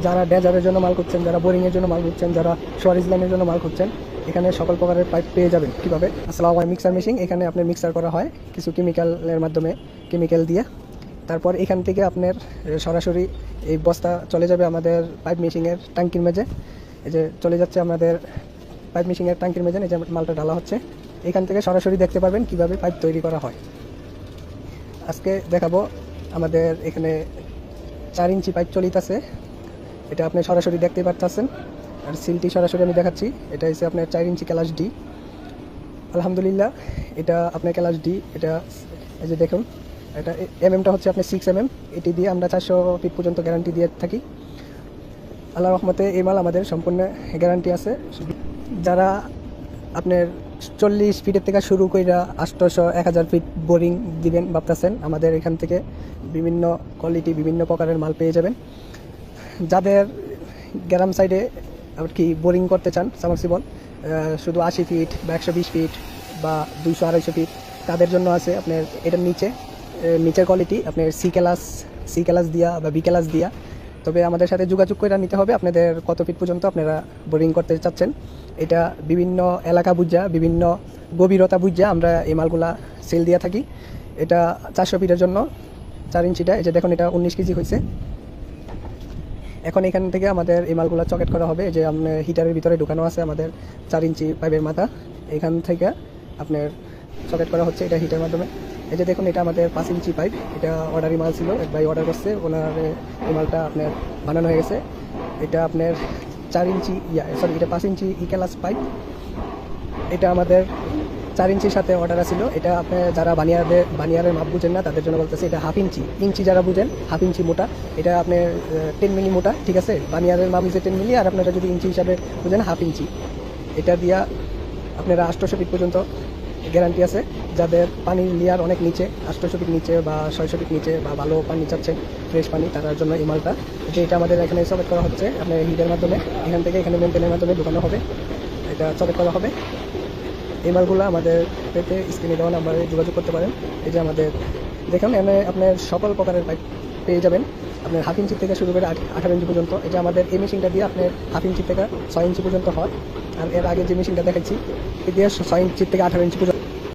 যারা ডেজারের জন্য মাল করছেন, যারা বোরিংয়ের জন্য মাল করছেন, যারা সোয়ারিজ লাইনের জন্য মাল করছেন, এখানে সকল প্রকারের পাইপ পেয়ে যাবেন। কীভাবে? আসসালামু আলাইকুম। মিক্সার মেশিন, এখানে আপনার মিক্সার করা হয় কিছু কেমিক্যালের মাধ্যমে, কেমিক্যাল দিয়ে। তারপর এখান থেকে আপনার সরাসরি এই বস্তা চলে যাবে আমাদের পাইপ মেশিনের ট্যাঙ্কির মেঝে। এই যে চলে যাচ্ছে আমাদের পাইপ মেশিনের ট্যাঙ্কির মেঝে, এই যে মালটা ঢালা হচ্ছে। এখান থেকে সরাসরি দেখতে পারবেন কীভাবে পাইপ তৈরি করা হয়। আজকে দেখাবো আমাদের এখানে 4 ইঞ্চি পাইপ চলিতেছে, এটা আপনি সরাসরি দেখতে পাচ্ছেন। আর সিলটি সরাসরি আমি দেখাচ্ছি, এটা হচ্ছে আপনার 4 ইঞ্চি ক্লাস ডি। আলহামদুলিল্লাহ, এটা আপনার ক্লাস ডি। এটা এই যে দেখুন, এটা এমএমটা হচ্ছে আপনার 6 mm। এটি দিয়ে আমরা 400 ফিট পর্যন্ত গ্যারান্টি দিয়ে থাকি। আল্লাহ রহমতে এই মাল আমাদের সম্পূর্ণ গ্যারান্টি আছে। যারা আপনার 40 ফিটের থেকে শুরু করে 800 1000 ফিট বোরিং দিবেন ভাবতেছেন, আমাদের এখান থেকে বিভিন্ন কোয়ালিটি বিভিন্ন প্রকারের মাল পেয়ে যাবেন। যাদের গ্রাম সাইডে আর কি বোরিং করতে চান সাবমার্সিবল, শুধু 80 ফিট বা 120 ফিট বা 200-250 ফিট, তাদের জন্য আছে আপনার এটার নিচের কোয়ালিটি আপনার সি ক্লাস দিয়া বা বি ক্লাস দিয়া। তবে আমাদের সাথে যোগাযোগ করে নিতে হবে আপনাদের কত ফিট পর্যন্ত আপনারা বোরিং করতে চাচ্ছেন। এটা বিভিন্ন এলাকা বুঝা, বিভিন্ন গভীরতা বুঝা আমরা এই মালগুলা সেল দিয়ে থাকি। এটা 400 ফিটের জন্য 4 ইঞ্চিটা, এই যে দেখুন এটা 19 কেজি হয়েছে। এখন এখান থেকে আমাদের এই মালগুলো চকেট করা হবে। যে আপনার হিটারের ভিতরে ঢুকানো আছে আমাদের 4 ইঞ্চি পাইপের মাথা, এখান থেকে আপনার চকেট করা হচ্ছে এটা হিটারের মাধ্যমে। এই যে দেখুন, এটা আমাদের 5 ইঞ্চি পাইপ, এটা অর্ডারি মাল ছিল, এক ভাই অর্ডার করছে, ওনার এই মালটা আপনার বানানো হয়ে গেছে। এটা আপনার 4 ইঞ্চি এটা 5 ইঞ্চি ই ক্লাস পাইপ। এটা আমাদের 4 ইঞ্চির সাথে অর্ডার ছিল। এটা আপনি যারা বানিয়ারের মাপ বুঝেন না তাদের জন্য বলতেছে, এটা হাফ ইঞ্চি যারা বুঝেন হাফ ইঞ্চি মোটা, এটা আপনি 10 মিলি মোটা, ঠিক আছে। বানিয়ারের মাপ হচ্ছে 10 মিলি, আর আপনারা যদি ইঞ্চি হিসাবে বুঝেন হাফ ইঞ্চি। এটা দিয়া আপনারা 800 ফিট পর্যন্ত গ্যারান্টি আছে। যাদের পানির লেয়ার অনেক নিচে, 800 ফিট নিচে বা 600 ফিট নিচে বা ভালো পানি চাচ্ছেন, ফ্রেশ পানি, তার জন্য এই মালটা। এটা আমাদের এখানে চকেট করা হচ্ছে আপনার হিটের মাধ্যমে, এখান থেকে এখানে মেনটেনের মাধ্যমে ঢুকানো হবে, এটা চকেট করা হবে। এই মালগুলো আমাদের পেতে স্ক্রিনে দেওয়া নাম্বারে যোগাযোগ করতে পারেন। এই যে আমাদের দেখুন, এখানে আপনার সকল প্রকারের পাইপ পেয়ে যাবেন, আপনার হাফ ইঞ্চি থেকে শুরু করে 18 ইঞ্চি পর্যন্ত। এই যে আমাদের এই মেশিনটা দিয়ে আপনার হাফ ইঞ্চি থেকে 6 ইঞ্চি পর্যন্ত হয়। আর এর আগে যে মেশিনটা দেখাচ্ছি, এ দিয়ে 6 ইঞ্চি থেকে 18 ইঞ্চি পর্যন্ত।